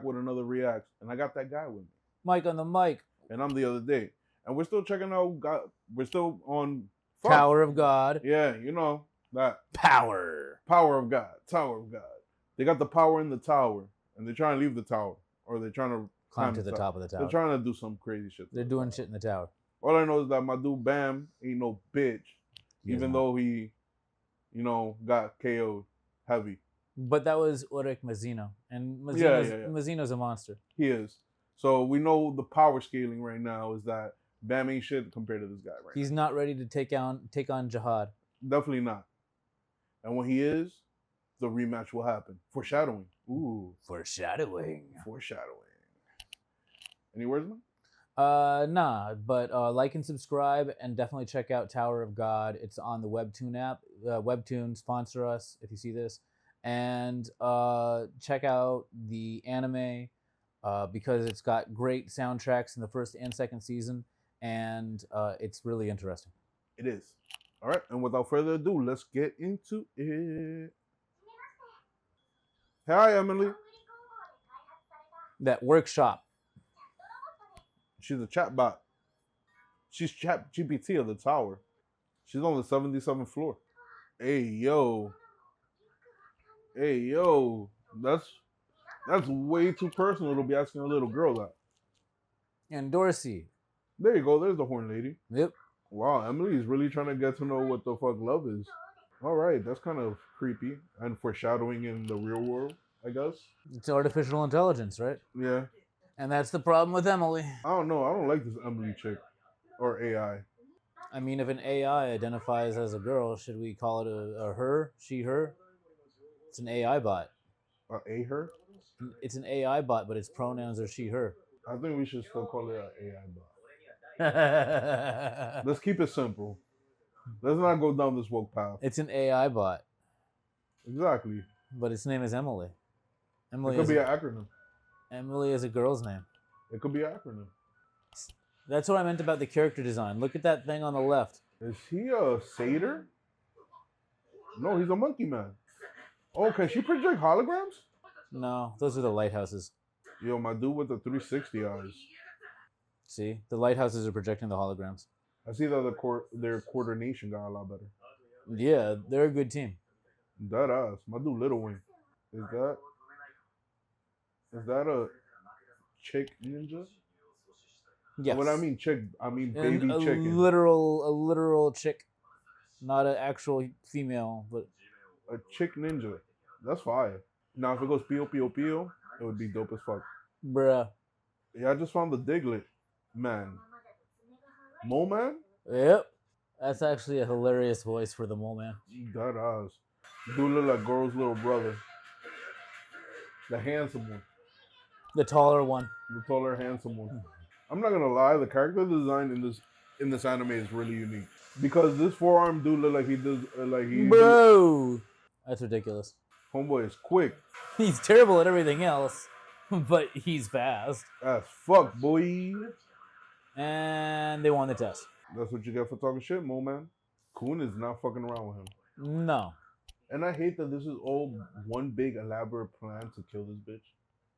back with another react. And I got that guy with me. Mike on the mic. And I'm the other day. And we're still checking out, we're still on... Tower of God. Yeah, you know, that. Power. Power of God. Tower of God. They got the power in the tower. And they're trying to leave the tower. Or they're trying to climb to the top of the tower. They're trying to do some crazy shit. They're doing shit in the tower. All I know is that my dude Bam ain't no bitch. Even though he, you know, got KO'd heavy. But that was Ulrich Mazzino. And Mazzino's a monster. He is. So we know the power scaling right now is that Bam ain't shit compared to this guy right He's not ready to take on Jihad. Definitely not. And when he is, the rematch will happen. Foreshadowing. Ooh. Foreshadowing. Any words, man? Nah, but like and subscribe, and definitely check out Tower of God. It's on the Webtoon app. Webtoon, sponsor us if you see this. And check out the anime because it's got great soundtracks in the first and second season, and it's really interesting. It is. All right, and without further ado, let's get into it. Hi, Emily. That workshop. She's a chat bot. She's Chat GPT of the tower. She's on the 77th floor. Hey, yo. That's way too personal to be asking a little girl that. And Dorsey. There you go. There's the horn lady. Yep. Wow, Emily's really trying to get to know what the fuck love is. All right, that's kind of creepy and foreshadowing in the real world, I guess. It's artificial intelligence, right? Yeah. And that's the problem with Emily. I don't know. I don't like this Emily chick or AI. I mean, if an AI identifies as a girl, should we call it a her, she, her? It's an AI bot. A her? It's an AI bot, but its pronouns are she, her. I think we should still call it an AI bot. Let's keep it simple. Let's not go down this woke path. It's an AI bot. Exactly. But its name is Emily. Emily. It could be an acronym. Emily is a girl's name. It could be an acronym. That's what I meant about the character design. Look at that thing on the left. Is he a satyr? No, he's a monkey man. Oh, can she project holograms? No, those are the lighthouses. Yo, my dude with the 360 eyes. See? The lighthouses are projecting the holograms. I see that their coordination got a lot better. Yeah, they're a good team. That ass. My dude Little Wing. Is that a chick ninja? Yes. When I mean chick, I mean baby chicken. A literal chick. Not an actual female, but... A chick ninja. That's fire. Now, if it goes pio, pio, pio, it would be dope as fuck. Bruh. Yeah, I just found the Diglett. Man. Mole Man? Yep. That's actually a hilarious voice for the Mole Man. That ass. Dude look like Goro's little brother. The handsome one. The taller one. The taller, handsome one. I'm not gonna lie, the character design in this anime is really unique. Because this forearm dude look like he does Bro! That's ridiculous. Homeboy is quick. He's terrible at everything else, but he's fast. As fuck, boy. And they won the test. That's what you get for talking shit, Mo Man. Kun is not fucking around with him. No. And I hate that this is all one big elaborate plan to kill this bitch.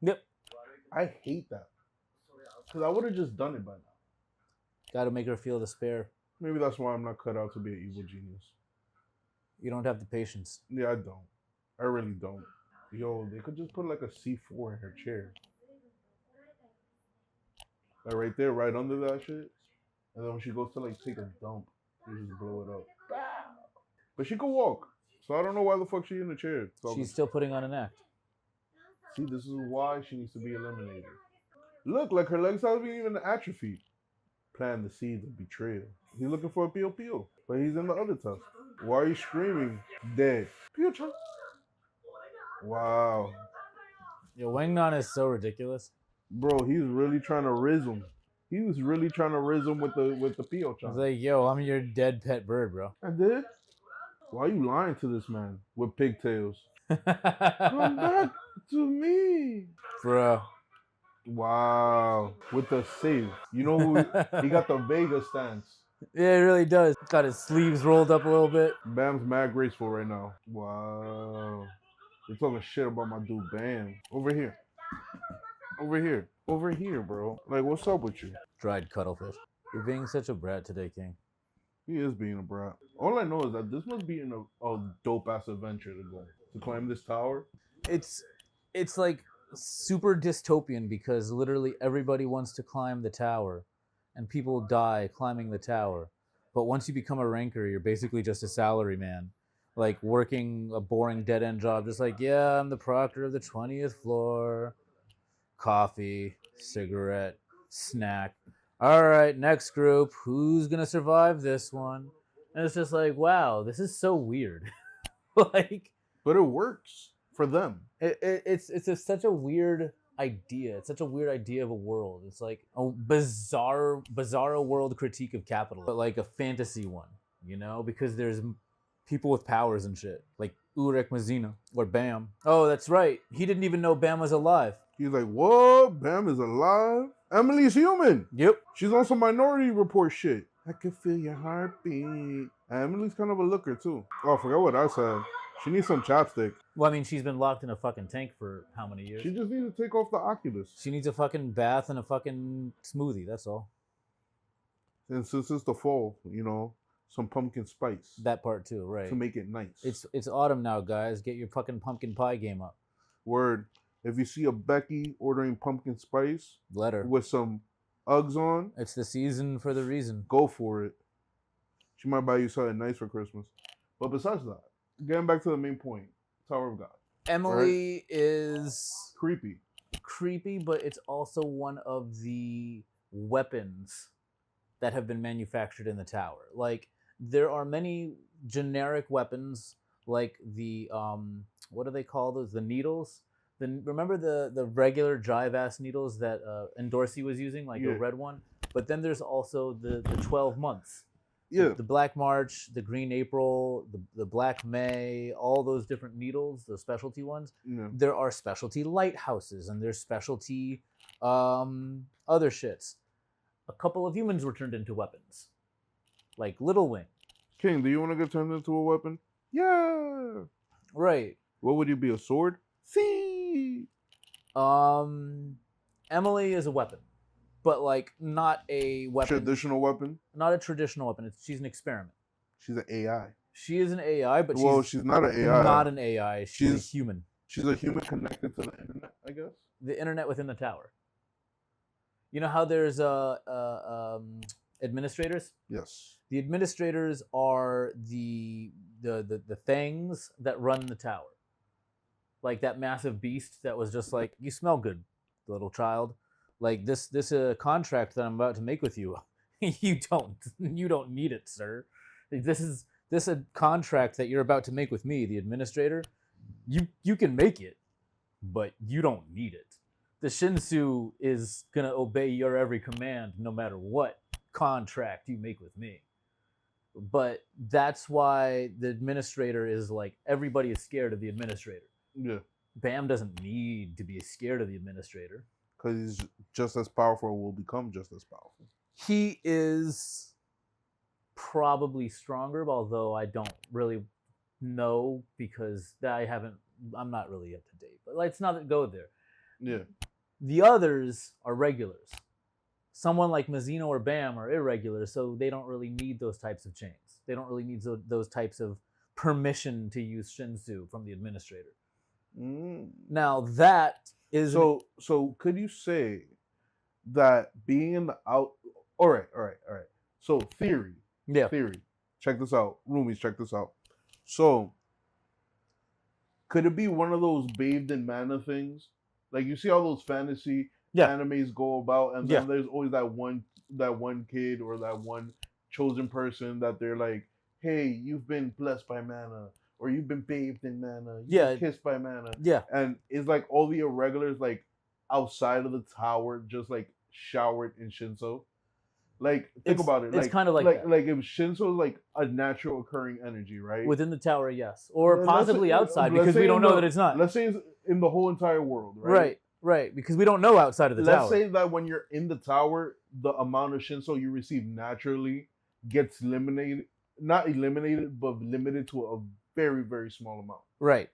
Yep. I hate that. Because I would have just done it by now. Gotta make her feel despair. Maybe that's why I'm not cut out to be an evil genius. You don't have the patience. Yeah, I don't. I really don't. Yo, they could just put like a C4 in her chair. Like right there, right under that shit. And then when she goes to like take a dump, you just blow it up. But she can walk. So I don't know why the fuck she in the chair. She's still putting on an act. See, this is why she needs to be eliminated. Look, like her legs haven't even atrophied. Plant the seeds of betrayal. He's looking for a Pio Pio, but he's in the other tusk. Why are you screaming? Dead. Future. Wow. Yo, Wangnan is so ridiculous. Bro, he's really trying to riz him. He was really trying to riz him with the Pio Chan. He's like, yo, I'm your dead pet bird, bro. I did? Why are you lying to this man with pigtails? Come back to me. Bro. Wow. With the save. You know who? He got the Vega stance. Yeah, he really does. Got his sleeves rolled up a little bit. Bam's mad graceful right now. Wow. They're talking shit about my dude Bam. Over here. Over here, bro. Like, what's up with you? Dried cuttlefish. You're being such a brat today, King. He is being a brat. All I know is that this must be a dope ass adventure to climb this tower. It's like super dystopian because literally everybody wants to climb the tower, and people die climbing the tower. But once you become a ranker, you're basically just a salary man, like working a boring dead end job. Just like, yeah, I'm the proctor of the 20th floor. Coffee, cigarette, snack. All right, next group. Who's gonna survive this one? And it's just like, wow, this is so weird. Like, but it works for them. It's such a weird idea. It's such a weird idea of a world. It's like a bizarre world critique of capital, but like a fantasy one, you know, because there's people with powers and shit, like Ulrich Mazina or Bam. Oh, that's right. He didn't even know Bam was alive. He's like, what? Bam is alive? Emily's human. Yep. She's on some Minority Report shit. I can feel your heartbeat. And Emily's kind of a looker, too. Oh, I forgot what I said. She needs some chapstick. Well, I mean, she's been locked in a fucking tank for how many years? She just needs to take off the Oculus. She needs a fucking bath and a fucking smoothie, that's all. And since it's the fall, you know, some pumpkin spice. That part, too, right. To make it nice. It's autumn now, guys. Get your fucking pumpkin pie game up. Word. If you see a Becky ordering pumpkin spice, let her. With some Uggs on. It's the season for the reason. Go for it. She might buy you something nice for Christmas. But besides that, getting back to the main point, Tower of God. Emily is creepy, but it's also one of the weapons that have been manufactured in the tower. Like, there are many generic weapons, like the what do they call those? The needles. Remember the regular jive-ass needles that Endorsi was using, like a red one? But then there's also the 12 months. Yeah. The Black March, the Green April, the Black May, all those different needles, the specialty ones. Yeah. There are specialty lighthouses, and there's specialty other shits. A couple of humans were turned into weapons. Like Little Wing. King, do you want to get turned into a weapon? Yeah. Right. What would you be, a sword? See. Emily is a weapon, but like not a weapon. Traditional weapon? Not a traditional weapon. She's an experiment. She's an AI. She is an AI, but she's not an AI. Not an AI. She's a human. She's a human connected to the internet, I guess. The internet within the tower. You know how there's administrators? Yes. The administrators are the things that run the tower. Like that massive beast that was just like, you smell good, little child. Like this contract that I'm about to make with you, you don't need it, sir. Like, this a contract that you're about to make with me, the administrator. You can make it, but you don't need it. The Shinsu is gonna obey your every command, no matter what contract you make with me. But that's why the administrator is like, everybody is scared of the administrator. Yeah. Bam doesn't need to be scared of the administrator. Because he's just as powerful, or will become just as powerful. He is probably stronger, although I don't really know because I'm not really up to date. But let's not go there. Yeah. The others are regulars. Someone like Mazino or Bam are irregular, so they don't really need those types of chains. They don't really need those types of permission to use Shinsu from the administrator. Now that is so could you say that being in the out? All right. So theory. Check this out, roomies. Check this out. So could it be one of those bathed in mana things? Like you see all those fantasy animes go about, and then there's always that one kid or that one chosen person that they're like, hey, you've been blessed by mana. Or you've been bathed in mana. You've been kissed by mana. Yeah. And it's like all the irregulars like outside of the tower just like showered in Shinso. Like think about it. It's like, kind of like if Shinso is like a natural occurring energy, right? Within the tower, yes. Or possibly outside, because we don't know that it's not. Let's say it's in the whole entire world, right? Right. Because we don't know outside of the tower. Let's say that when you're in the tower, the amount of Shinso you receive naturally gets eliminated. Not eliminated, but limited to a very, very small amount. Right.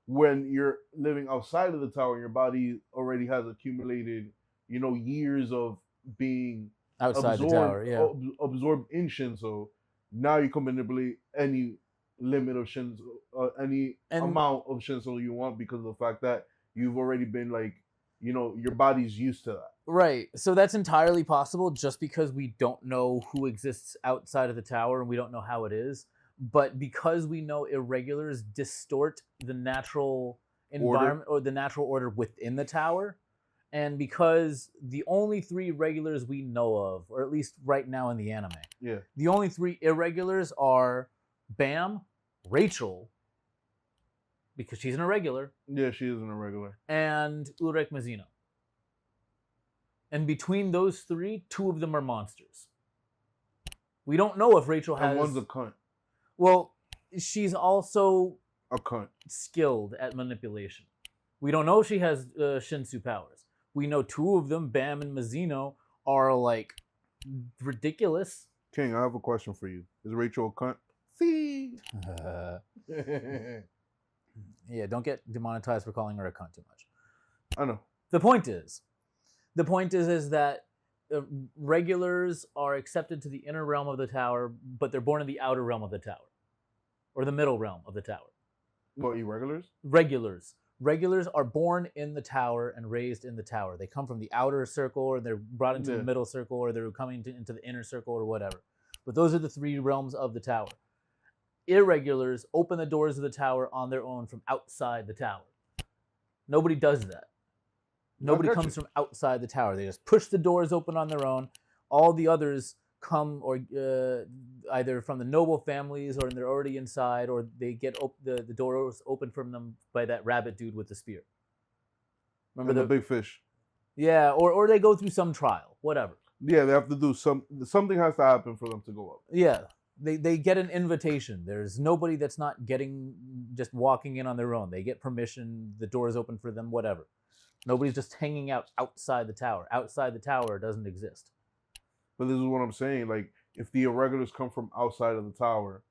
when you're living outside of the tower, your body already has accumulated, years of being Outside the tower, yeah. absorbed in Shinso. Now you can manipulate any limit of Shinso, any amount of Shinso you want because of the fact that you've already been like, your body's used to that. Right. So that's entirely possible just because we don't know who exists outside of the tower and we don't know how it is. But because we know irregulars distort the natural environment or the natural order within the tower, and because the only 3 regulars we know of, or at least right now in the anime, the only 3 irregulars are Bam, Rachel, because she's an irregular. Yeah, she is an irregular. And Urek Mizuno. And between those 3, 2 of them are monsters. We don't know if Rachel has... And one's a cunt. Well, she's also... a cunt. Skilled at manipulation. We don't know if she has Shinsu powers. We know 2 of them, Bam and Mizuno, are like ridiculous. King, I have a question for you. Is Rachel a cunt? See. Yeah, don't get demonetized for calling her a cunt too much. I know. The point is that regulars are accepted to the inner realm of the tower, but they're born in the outer realm of the tower, or the middle realm of the tower. What, irregulars? Regulars are born in the tower and raised in the tower. They come from the outer circle, or they're brought into the middle circle, or they're coming into the inner circle, or whatever. But those are the 3 realms of the tower. Irregulars open the doors of the tower on their own from outside the tower. Nobody does that. Nobody comes from outside the tower. They just push the doors open on their own. All the others come or either from the noble families, or they're already inside, or they get the doors opened from them by that rabbit dude with the spear. Remember the big fish? Yeah, or they go through some trial, whatever. Yeah, they have to do something has to happen for them to go up. Yeah, they get an invitation. There's nobody that's not just walking in on their own. They get permission. The doors open for them, whatever. Nobody's just hanging out outside the tower. Outside the tower doesn't exist. But this is what I'm saying. Like, if the irregulars come from outside of the tower,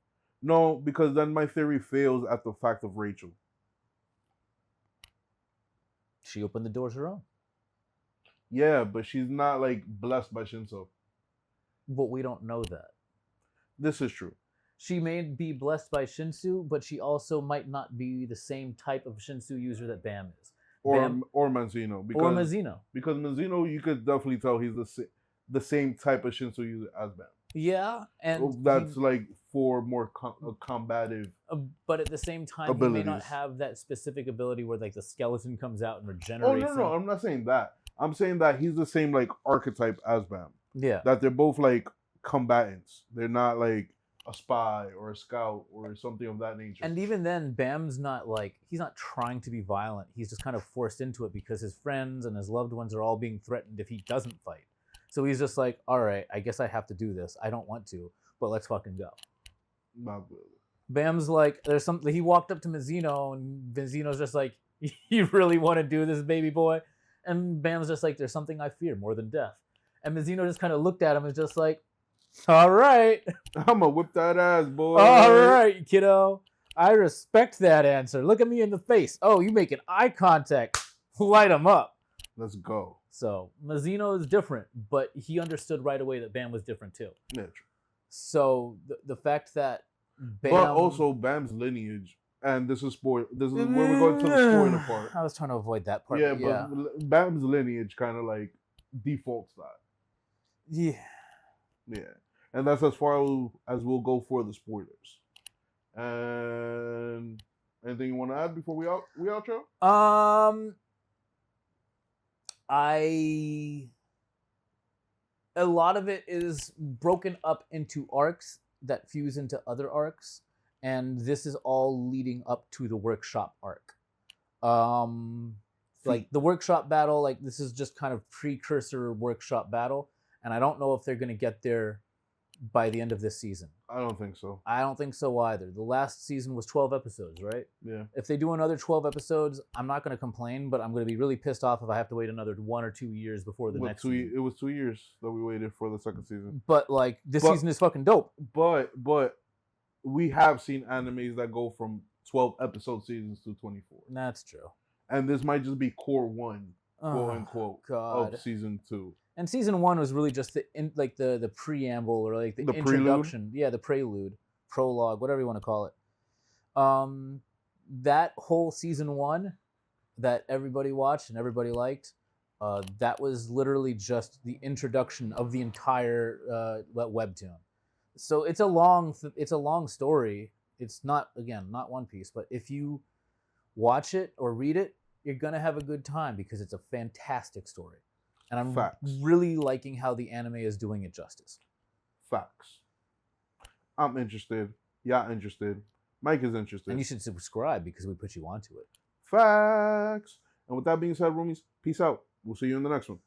no, because then my theory fails at the fact of Rachel. She opened the doors her own. Yeah, but she's not like blessed by Shinso. But we don't know that. This is true. She may be blessed by Shinsu, but she also might not be the same type of Shinsu user that Bam is. Or Mizuno. Because Mizuno, you could definitely tell he's the same type of Shinsu user as Bam. Yeah, and that's like for more combative. But at the same time, he may not have that specific ability where like the skeleton comes out and regenerates. Oh no, I'm not saying that. I'm saying that he's the same like archetype as Bam. Yeah. That they're both like combatants. They're not like a spy or a scout or something of that nature. And even then, Bam's not like, he's not trying to be violent. He's just kind of forced into it because his friends and his loved ones are all being threatened if he doesn't fight. So he's just like, all right, I guess I have to do this. I don't want to, but let's fucking go. Not really. Bam's like, there's something, he walked up to Mizuno and Mizuno's just like, you really want to do this, baby boy? And Bam's just like, there's something I fear more than death. And Mizuno just kind of looked at him and was just like, all right. I'm gonna whip that ass, boy. All right, kiddo. I respect that answer. Look at me in the face. Oh, you making eye contact. Light him up. Let's go. So Mizuno is different, but he understood right away that Bam was different too. Yeah, true. So the fact that Bam... But also Bam's lineage, and this is where we're going to the spoiler part. I was trying to avoid that part. Yeah, but Bam's lineage kind of like defaults that. Yeah. Yeah. And that's as far as we'll go for the spoilers. And anything you want to add before we outro? A lot of it is broken up into arcs that fuse into other arcs, and this is all leading up to the workshop arc. Like the workshop battle, like this is just kind of precursor workshop battle, and I don't know if they're gonna get there by the end of this season. I don't think so. I don't think so either. The last season was 12 episodes, right? Yeah. If they do another 12 episodes, I'm not going to complain, but I'm going to be really pissed off if I have to wait another 1 or 2 years before the next season. It was 2 years that we waited for the second season. But like this season is fucking dope. But we have seen animes that go from 12 episode seasons to 24. That's true. And this might just be core one, quote Oh, unquote, God. of season 2. And season 1 was really just the preamble or like the prelude? introduction. Yeah, the prelude, prologue, whatever you want to call it. That whole season 1 that everybody watched and everybody liked, that was literally just the introduction of the entire webtoon. So it's a long story. It's not One Piece, but if you watch it or read it, you're gonna have a good time because it's a fantastic story. And I'm Facts. really liking how the anime is doing it justice. Facts. I'm interested. Yeah, interested. Mike is interested. And you should subscribe because we put you onto it. Facts. And with that being said, roomies, peace out. We'll see you in the next one.